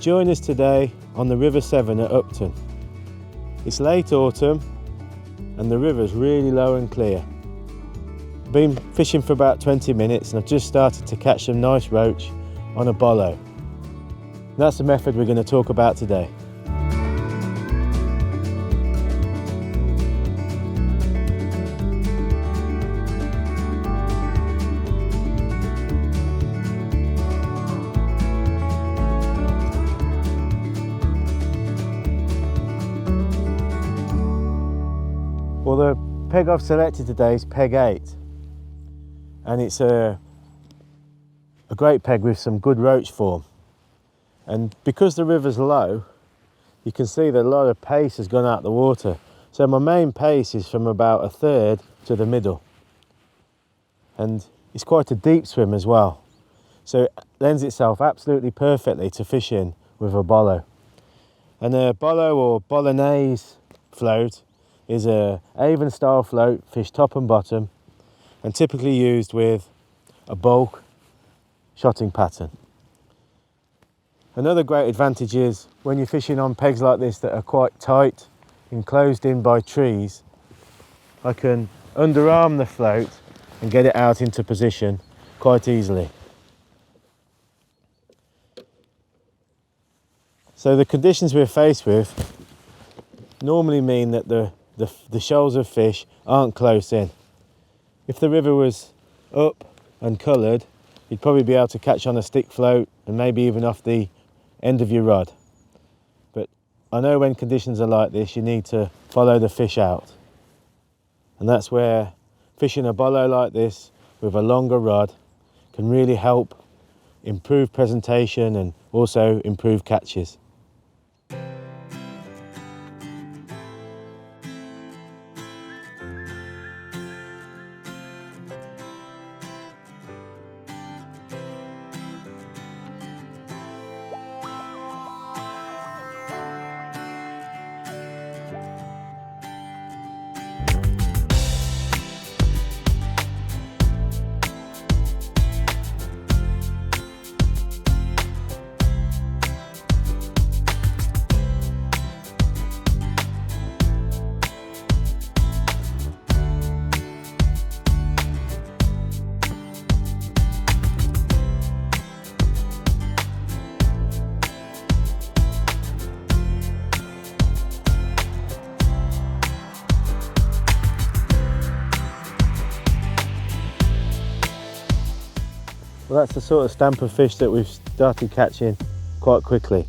join us today on the River Severn at Upton. It's late autumn and the river's really low and clear. I've been fishing for about 20 minutes and I've just started to catch some nice roach on a Bolo. That's the method we're going to talk about today. Well, the peg I've selected today is peg 8, and it's a great peg with some good roach form. And because the river's low, you can see that a lot of pace has gone out the water. So my main pace is from about a third to the middle. And it's quite a deep swim as well. So it lends itself absolutely perfectly to fishing with a Bolo. And a Bolo or Bolognese float is a Avon style float, fished top and bottom, and typically used with a bulk shotting pattern. Another great advantage is when you're fishing on pegs like this that are quite tight, enclosed in by trees, I can underarm the float and get it out into position quite easily. So the conditions we're faced with normally mean that the shoals of fish aren't close in. If the river was up and coloured, you'd probably be able to catch on a stick float and maybe even off the end of your rod. But I know when conditions are like this, you need to follow the fish out. And that's where fishing a Bolo like this with a longer rod can really help improve presentation and also improve catches. Well, that's the sort of stamp of fish that we've started catching quite quickly.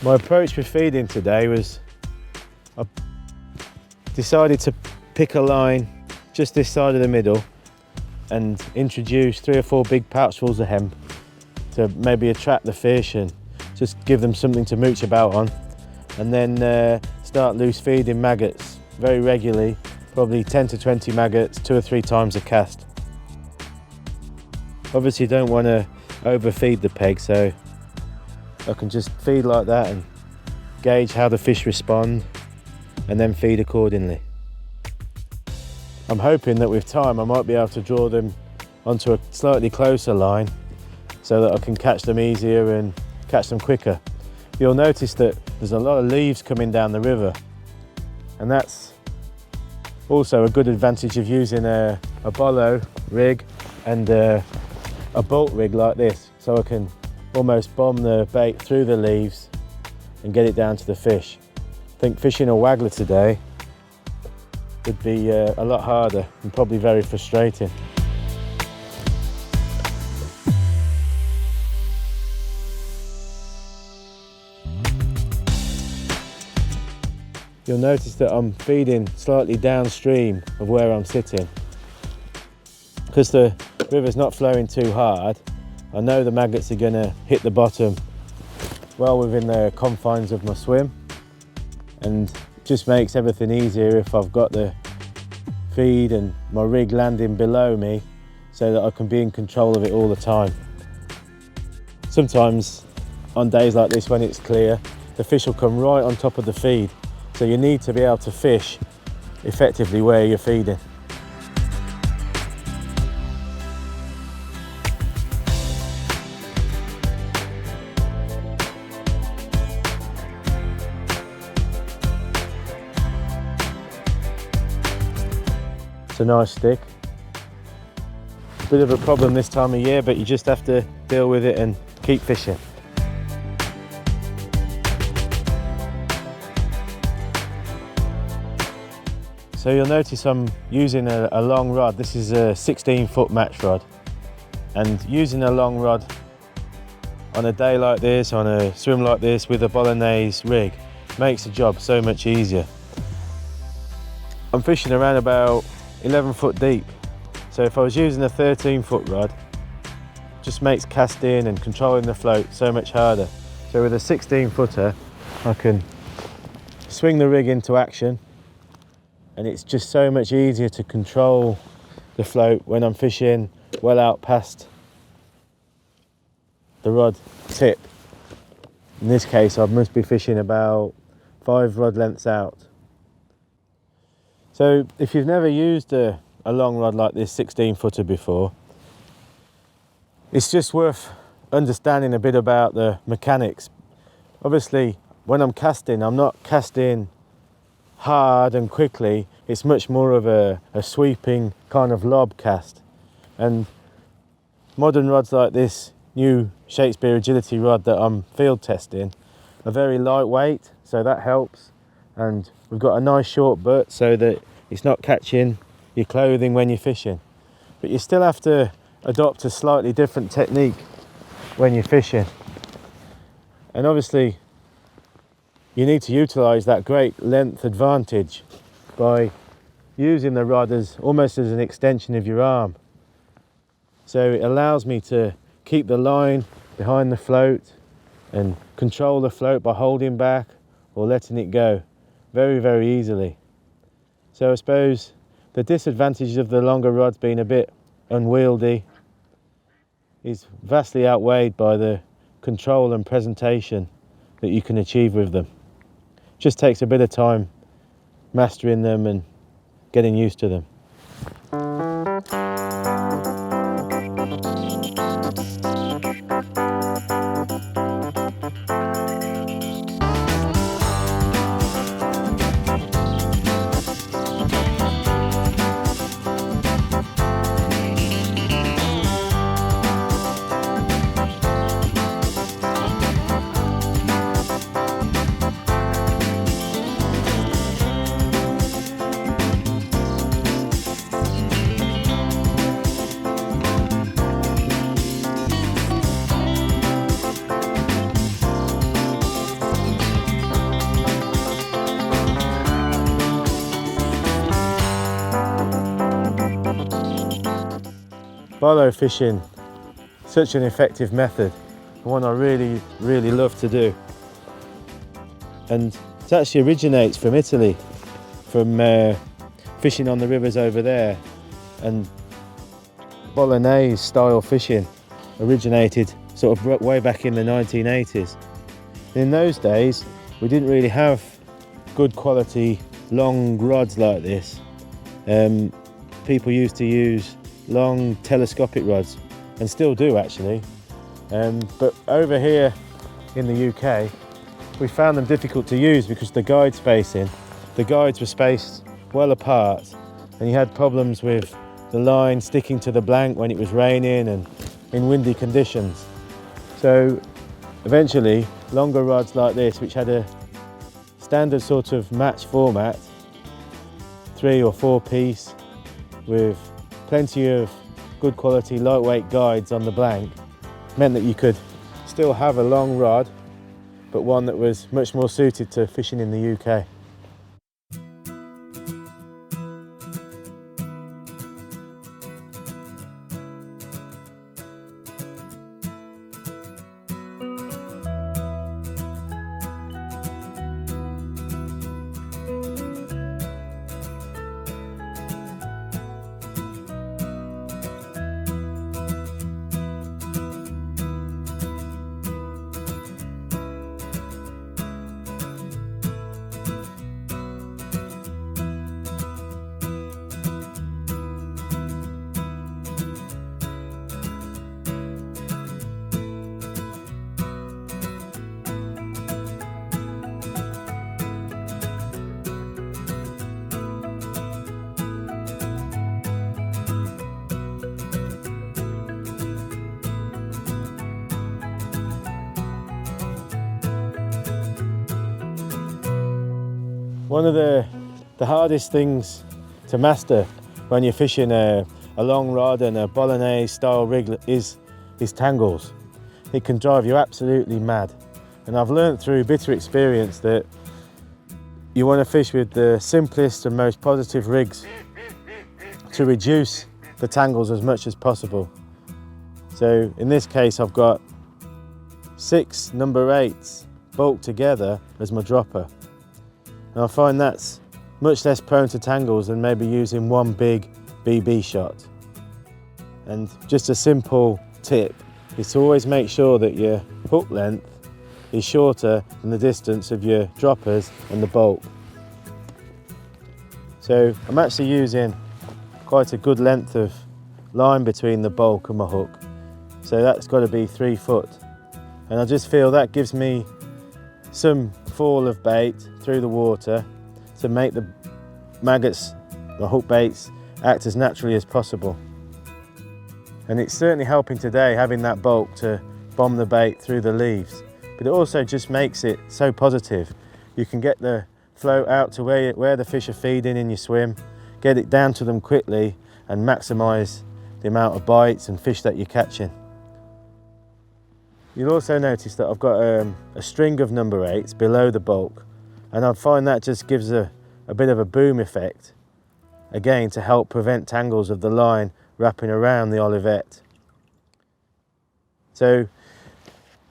My approach with feeding today was I decided to pick a line just this side of the middle and introduce 3 or 4 big pouchfuls of hemp to maybe attract the fish and just give them something to mooch about on, and then start loose feeding maggots very regularly. Probably 10 to 20 maggots, 2 or 3 times a cast. Obviously you don't want to overfeed the peg, so I can just feed like that and gauge how the fish respond and then feed accordingly. I'm hoping that with time I might be able to draw them onto a slightly closer line so that I can catch them easier and catch them quicker. You'll notice that there's a lot of leaves coming down the river, and that's also a good advantage of using a Bolo rig and a bolt rig like this, so I can almost bomb the bait through the leaves and get it down to the fish. I think fishing a waggler today would be a lot harder and probably very frustrating. You'll notice that I'm feeding slightly downstream of where I'm sitting. Because the river's not flowing too hard, I know the maggots are going to hit the bottom well within the confines of my swim, and just makes everything easier if I've got the feed and my rig landing below me so that I can be in control of it all the time. Sometimes on days like this when it's clear, the fish will come right on top of the feed. So you need to be able to fish effectively where you're feeding. It's a nice stick. Bit of a problem this time of year, but you just have to deal with it and keep fishing. So you'll notice I'm using a long rod. This is a 16-foot match rod, and using a long rod on a day like this, on a swim like this with a Bolognese rig, makes the job so much easier. I'm fishing around about 11 foot deep, so if I was using a 13-foot rod, it just makes casting and controlling the float so much harder. So with a 16-footer, I can swing the rig into action, and it's just so much easier to control the float when I'm fishing well out past the rod tip. In this case, I must be fishing about 5 rod lengths out. So if you've never used a long rod like this 16-footer before, it's just worth understanding a bit about the mechanics. Obviously, when I'm casting, I'm not casting hard and quickly. It's much more of a sweeping kind of lob cast. And modern rods like this new Shakespeare agility rod that I'm field testing are very lightweight, so that helps. And we've got a nice short butt so that it's not catching your clothing when you're fishing. But you still have to adopt a slightly different technique when you're fishing. And obviously you need to utilize that great length advantage by using the rod as almost as an extension of your arm. So it allows me to keep the line behind the float and control the float by holding back or letting it go very, very easily. So I suppose the disadvantages of the longer rods being a bit unwieldy is vastly outweighed by the control and presentation that you can achieve with them. Just takes a bit of time mastering them and getting used to them. Bolo fishing, such an effective method, one I really love to do. And it actually originates from Italy, from fishing on the rivers over there. And Bolognese style fishing originated sort of way back in the 1980s. In those days, we didn't really have good quality long rods like this. People used to use long telescopic rods, and still do actually. But over here in the UK, we found them difficult to use because the guide spacing, the guides were spaced well apart, and you had problems with the line sticking to the blank when it was raining and in windy conditions. So eventually, longer rods like this, which had a standard sort of match format, 3 or 4 piece, with plenty of good quality lightweight guides on the blank, meant that you could still have a long rod, but one that was much more suited to fishing in the UK. One of the hardest things to master when you're fishing a long rod and a bolognese style rig is tangles. It can drive you absolutely mad. And I've learned through bitter experience that you want to fish with the simplest and most positive rigs to reduce the tangles as much as possible. So in this case I've got 6 number 8s bolted together as my dropper. And I find that's much less prone to tangles than maybe using one big BB shot. And just a simple tip is to always make sure that your hook length is shorter than the distance of your droppers and the bolt. So I'm actually using quite a good length of line between the bulk and my hook. So that's got to be 3 foot. And I just feel that gives me some fall of bait through the water to make the maggots, the hook baits, act as naturally as possible. And it's certainly helping today having that bulk to bomb the bait through the leaves. But it also just makes it so positive. You can get the float out to where the fish are feeding in your swim, get it down to them quickly and maximise the amount of bites and fish that you're catching. You'll also notice that I've got a string of number 8s below the bulk, and I find that just gives a bit of a boom effect, again to help prevent tangles of the line wrapping around the olivette. So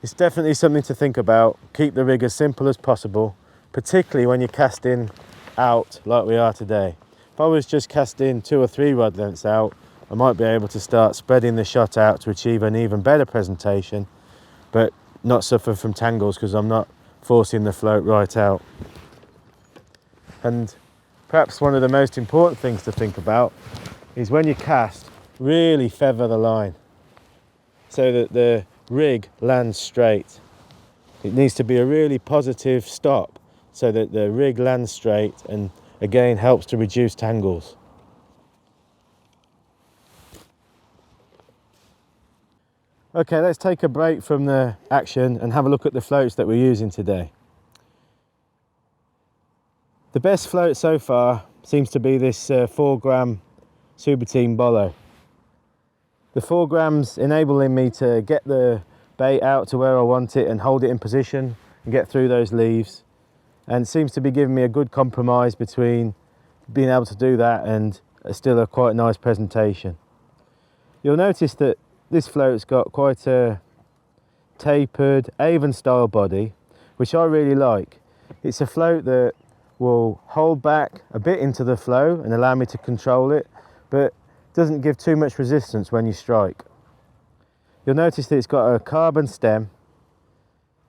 it's definitely something to think about. Keep the rig as simple as possible, particularly when you're casting out like we are today. If I was just casting 2 or 3 rod lengths out, I might be able to start spreading the shot out to achieve an even better presentation, but not suffer from tangles because I'm not forcing the float right out. And perhaps one of the most important things to think about is when you cast, really feather the line so that the rig lands straight. It needs to be a really positive stop so that the rig lands straight and again helps to reduce tangles. Okay, let's take a break from the action and have a look at the floats that we're using today. The best float so far seems to be this 4 gram Superteam Bolo. The 4 grams enabling me to get the bait out to where I want it and hold it in position and get through those leaves, and seems to be giving me a good compromise between being able to do that and still a quite nice presentation. You'll notice that this float's got quite a tapered Avon style body, which I really like. It's a float that will hold back a bit into the flow and allow me to control it, but doesn't give too much resistance when you strike. You'll notice that it's got a carbon stem,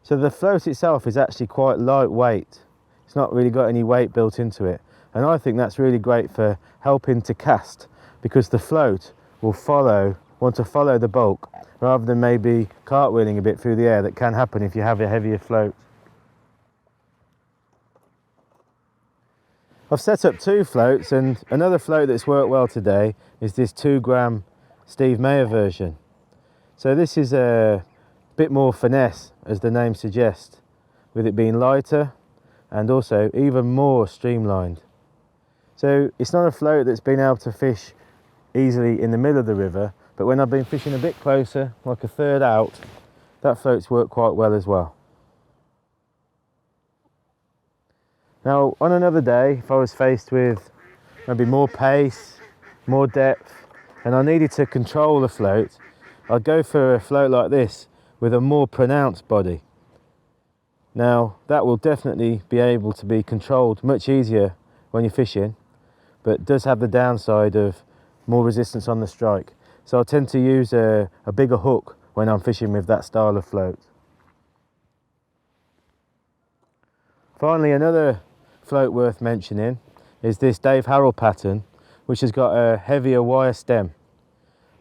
so the float itself is actually quite lightweight. It's not really got any weight built into it, and I think that's really great for helping to cast, because the float will want to follow the bulk rather than maybe cartwheeling a bit through the air that can happen if you have a heavier float. I've set up 2 floats, and another float that's worked well today is this 2 gram Steve Mayer version. So this is a bit more finesse, as the name suggests, with it being lighter and also even more streamlined. So it's not a float that's been able to fish easily in the middle of the river, but when I've been fishing a bit closer, like a third out, that float's worked quite well as well. Now, on another day, if I was faced with maybe more pace, more depth, and I needed to control the float, I'd go for a float like this with a more pronounced body. Now, that will definitely be able to be controlled much easier when you're fishing, but does have the downside of more resistance on the strike. So I tend to use a bigger hook when I'm fishing with that style of float. Finally, another float worth mentioning is this Dave Harrell pattern, which has got a heavier wire stem.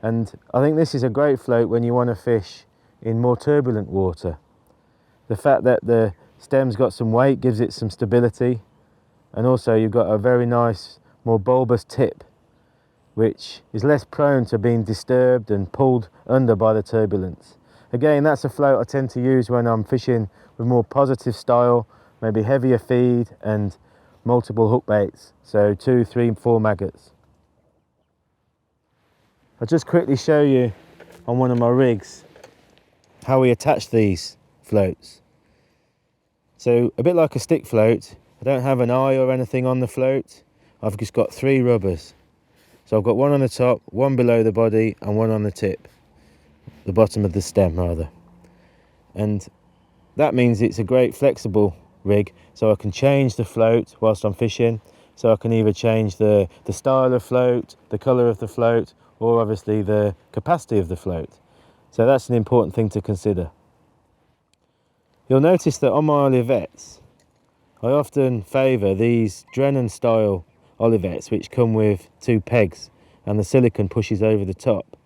And I think this is a great float when you want to fish in more turbulent water. The fact that the stem's got some weight gives it some stability, and also you've got a very nice, more bulbous tip, which is less prone to being disturbed and pulled under by the turbulence. Again, that's a float I tend to use when I'm fishing with more positive style, maybe heavier feed and multiple hook baits, so 2, 3, 4 maggots. I'll just quickly show you on one of my rigs how we attach these floats. So a bit like a stick float, I don't have an eye or anything on the float. I've just got 3 rubbers. So I've got one on the top, one below the body, and one on the tip, the bottom of the stem rather. And that means it's a great flexible rig, so I can change the float whilst I'm fishing. So I can either change the style of float, the colour of the float, or obviously the capacity of the float. So that's an important thing to consider. You'll notice that on my olivettes, I often favour these Drennan style olivettes which come with 2 pegs and the silicone pushes over the top.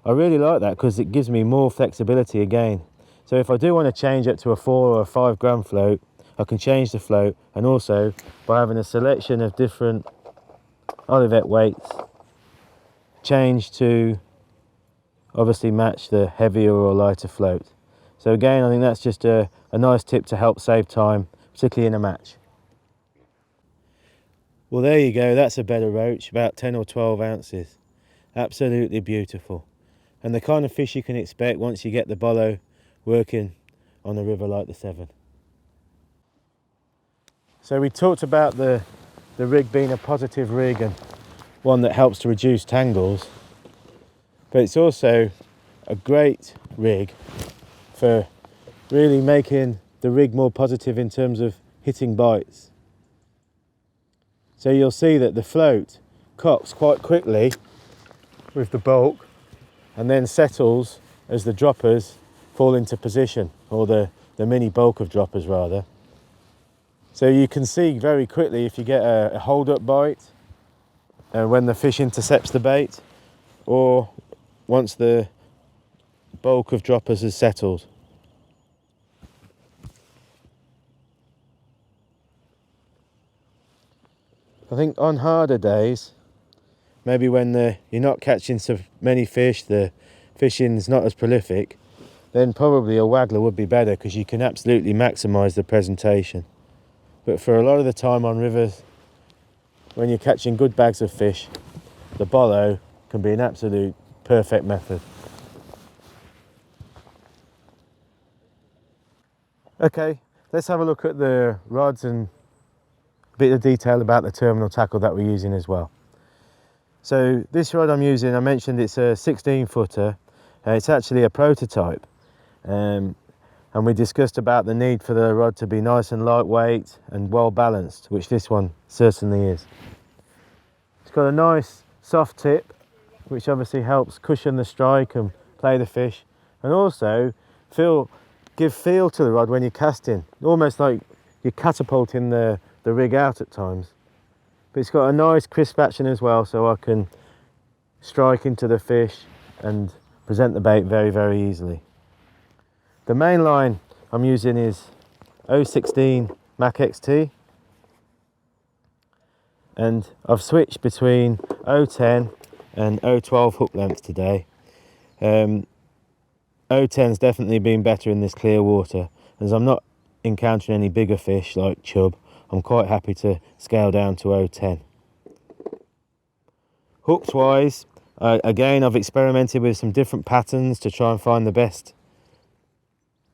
I really like that because it gives me more flexibility again. So if I do want to change it to a 4 or a 5 gram float, I can change the float, and also by having a selection of different olivette weights, change to obviously match the heavier or lighter float. So again, I think that's just a nice tip to help save time, particularly in a match. Well, there you go, that's a better roach, about 10 or 12 ounces. Absolutely beautiful. And the kind of fish you can expect once you get the Bolo working on a river like the Severn. So we talked about the rig being a positive rig and one that helps to reduce tangles, but it's also a great rig for really making the rig more positive in terms of hitting bites. So you'll see that the float cocks quite quickly with the bulk and then settles as the droppers fall into position, or the mini bulk of droppers rather. So you can see very quickly if you get a hold-up bite when the fish intercepts the bait, or once the bulk of droppers has settled. I think on harder days, maybe when you're not catching so many fish, the fishing's not as prolific, then probably a waggler would be better because you can absolutely maximise the presentation. But for a lot of the time on rivers, when you're catching good bags of fish, the Bolo can be an absolute perfect method. Okay, let's have a look at the rods and a bit of detail about the terminal tackle that we're using as well. So this rod I'm using, I mentioned it's a 16 footer. It's actually a prototype. And we discussed about the need for the rod to be nice and lightweight and well balanced, which this one certainly is. It's got a nice soft tip, which obviously helps cushion the strike and play the fish, and also give feel to the rod when you're casting, almost like you're catapulting the rig out at times. But it's got a nice crisp action as well, so I can strike into the fish and present the bait very, very easily. The main line I'm using is 016 Mac XT, and I've switched between 010 and 012 hook length today. 010's definitely been better in this clear water, as I'm not encountering any bigger fish like chub. I'm quite happy to scale down to 010. Hooks wise, again I've experimented with some different patterns to try and find the best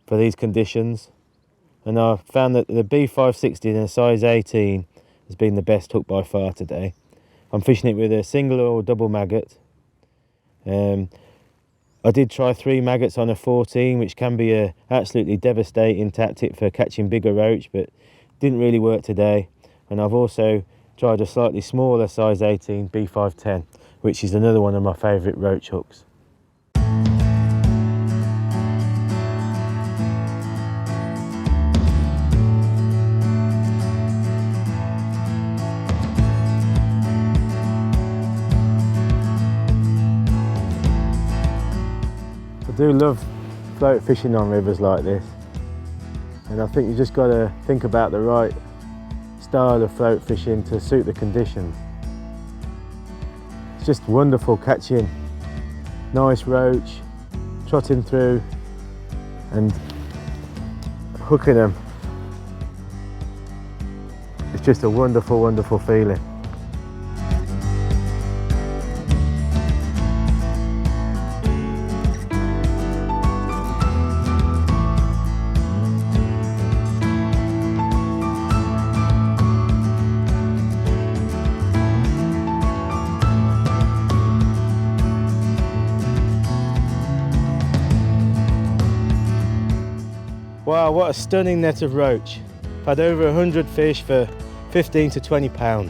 for these conditions, and I've found that the B560 in a size 18 has been the best hook by far today. I'm fishing it with a single or double maggot. I did try 3 maggots on a 14, which can be a absolutely devastating tactic for catching bigger roach, but didn't really work today. And I've also tried a slightly smaller size 18 B510, which is another one of my favourite roach hooks. I do love float fishing on rivers like this, and I think you just got to think about the right style of float fishing to suit the conditions. It's just wonderful catching nice roach, trotting through and hooking them. It's just a wonderful, wonderful feeling. Wow, what a stunning net of roach. I've had over 100 fish for 15 to 20 pounds.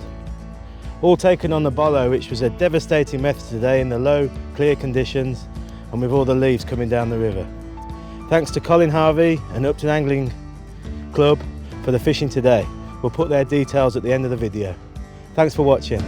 All taken on the Bolo, which was a devastating method today in the low, clear conditions and with all the leaves coming down the river. Thanks to Colin Harvey and Upton Angling Club for the fishing today. We'll put their details at the end of the video. Thanks for watching.